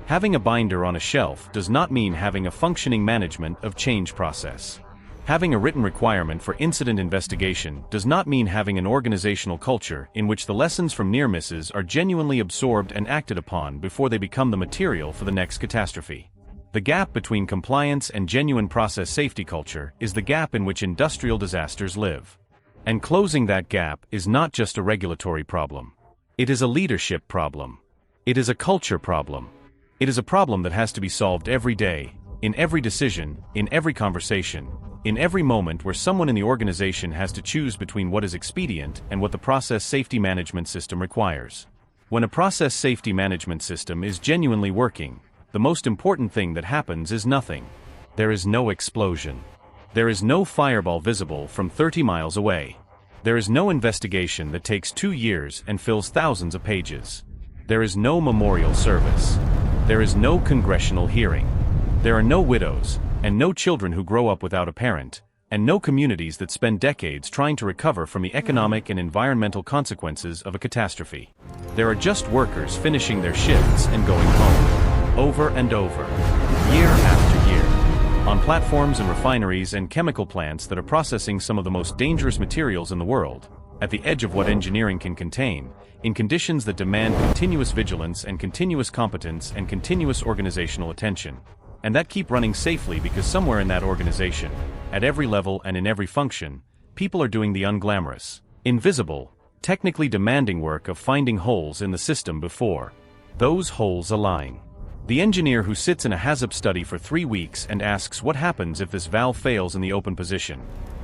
Having a binder on a shelf does not mean having a functioning management of change process. Having a written requirement for incident investigation does not mean having an organizational culture in which the lessons from near misses are genuinely absorbed and acted upon before they become the material for the next catastrophe. The gap between compliance and genuine process safety culture is the gap in which industrial disasters live. And closing that gap is not just a regulatory problem. It is a leadership problem. It is a culture problem. It is a problem that has to be solved every day, in every decision, in every conversation, in every moment where someone in the organization has to choose between what is expedient and what the process safety management system requires. When a process safety management system is genuinely working, the most important thing that happens is nothing. There is no explosion. There is no fireball visible from 30 miles away. There is no investigation that takes 2 years and fills thousands of pages. There is no memorial service. There is no congressional hearing. There are no widows, and no children who grow up without a parent, and no communities that spend decades trying to recover from the economic and environmental consequences of a catastrophe. There are just workers finishing their shifts and going home, over and over, year after year, on platforms and refineries and chemical plants that are processing some of the most dangerous materials in the world, at the edge of what engineering can contain, in conditions that demand continuous vigilance and continuous competence and continuous organizational attention, and that keep running safely because somewhere in that organization, at every level and in every function, people are doing the unglamorous, invisible, technically demanding work of finding holes in the system before those holes align. The engineer who sits in a HAZOP study for 3 weeks and asks what happens if this valve fails in the open position,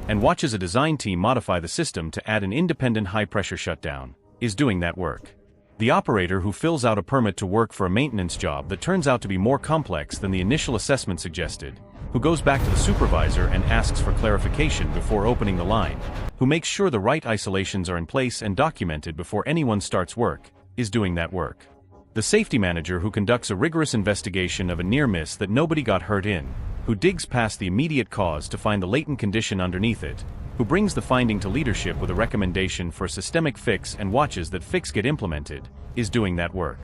and watches a design team modify the system to add an independent high-pressure shutdown, is doing that work. The operator who fills out a permit to work for a maintenance job that turns out to be more complex than the initial assessment suggested, who goes back to the supervisor and asks for clarification before opening the line, who makes sure the right isolations are in place and documented before anyone starts work, is doing that work. The safety manager who conducts a rigorous investigation of a near miss that nobody got hurt in, who digs past the immediate cause to find the latent condition underneath it, who brings the finding to leadership with a recommendation for a systemic fix and watches that fix get implemented, is doing that work.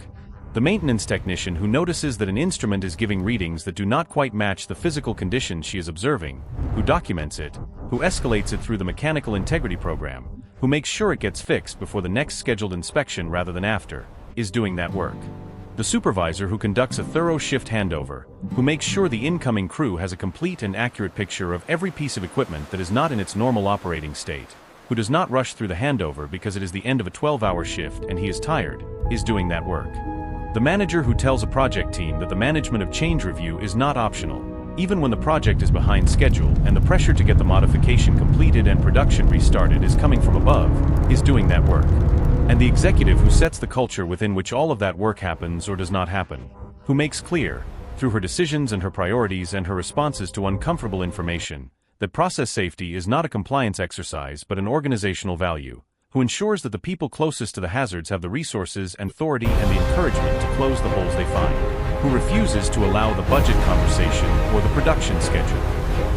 The maintenance technician who notices that an instrument is giving readings that do not quite match the physical conditions she is observing, who documents it, who escalates it through the mechanical integrity program, who makes sure it gets fixed before the next scheduled inspection rather than after, is doing that work. The supervisor who conducts a thorough shift handover, who makes sure the incoming crew has a complete and accurate picture of every piece of equipment that is not in its normal operating state, who does not rush through the handover because it is the end of a 12-hour shift and he is tired, is doing that work. The manager who tells a project team that the management of change review is not optional, even when the project is behind schedule and the pressure to get the modification completed and production restarted is coming from above, is doing that work. And the executive who sets the culture within which all of that work happens or does not happen, who makes clear, through her decisions and her priorities and her responses to uncomfortable information, that process safety is not a compliance exercise but an organizational value, who ensures that the people closest to the hazards have the resources and authority and the encouragement to close the holes they find, who refuses to allow the budget conversation or the production schedule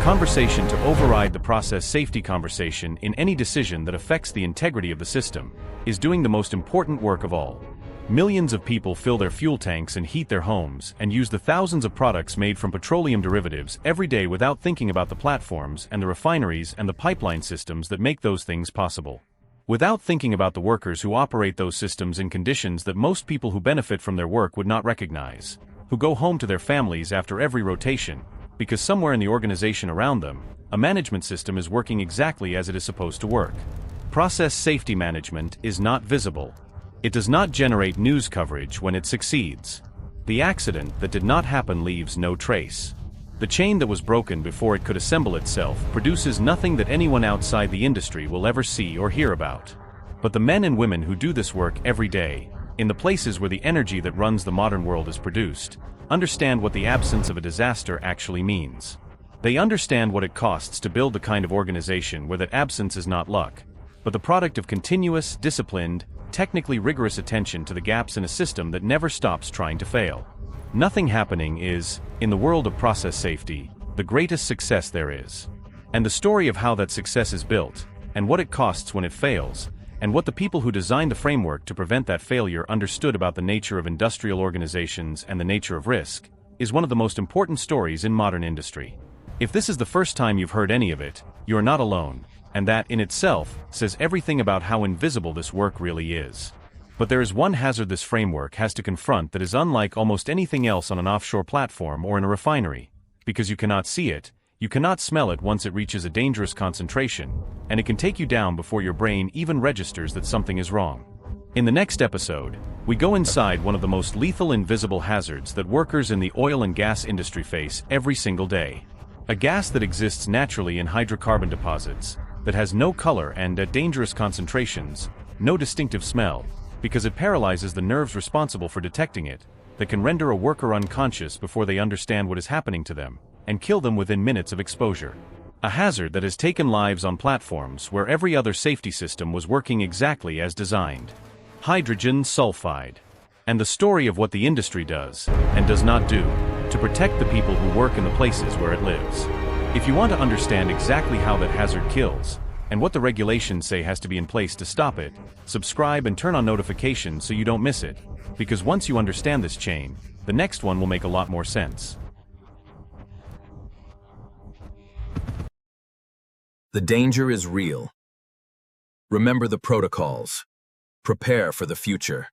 conversation to override the process safety conversation in any decision that affects the integrity of the system, is doing the most important work of all. Millions of people fill their fuel tanks and heat their homes and use the thousands of products made from petroleum derivatives every day without thinking about the platforms and the refineries and the pipeline systems that make those things possible. Without thinking about the workers who operate those systems in conditions that most people who benefit from their work would not recognize, who go home to their families after every rotation, because somewhere in the organization around them, a management system is working exactly as it is supposed to work. Process safety management is not visible. It does not generate news coverage when it succeeds. The accident that did not happen leaves no trace. The chain that was broken before it could assemble itself produces nothing that anyone outside the industry will ever see or hear about. But the men and women who do this work every day, in the places where the energy that runs the modern world is produced, understand what the absence of a disaster actually means. They understand what it costs to build the kind of organization where that absence is not luck, but the product of continuous, disciplined, technically rigorous attention to the gaps in a system that never stops trying to fail. Nothing happening is, in the world of process safety, the greatest success there is. And the story of how that success is built, and what it costs when it fails, and what the people who designed the framework to prevent that failure understood about the nature of industrial organizations and the nature of risk, is one of the most important stories in modern industry. If this is the first time you've heard any of it, you are not alone, and that in itself says everything about how invisible this work really is. But there is one hazard this framework has to confront that is unlike almost anything else on an offshore platform or in a refinery, because you cannot see it, you cannot smell it once it reaches a dangerous concentration, and it can take you down before your brain even registers that something is wrong. In the next episode, we go inside one of the most lethal invisible hazards that workers in the oil and gas industry face every single day. A gas that exists naturally in hydrocarbon deposits, that has no color and, at dangerous concentrations, no distinctive smell, because it paralyzes the nerves responsible for detecting it, that can render a worker unconscious before they understand what is happening to them, and kill them within minutes of exposure. A hazard that has taken lives on platforms where every other safety system was working exactly as designed. Hydrogen sulfide. And the story of what the industry does, and does not do, to protect the people who work in the places where it lives. If you want to understand exactly how that hazard kills, and what the regulations say has to be in place to stop it, subscribe and turn on notifications so you don't miss it, because once you understand this chain, the next one will make a lot more sense. The danger is real. Remember the protocols. Prepare for the future.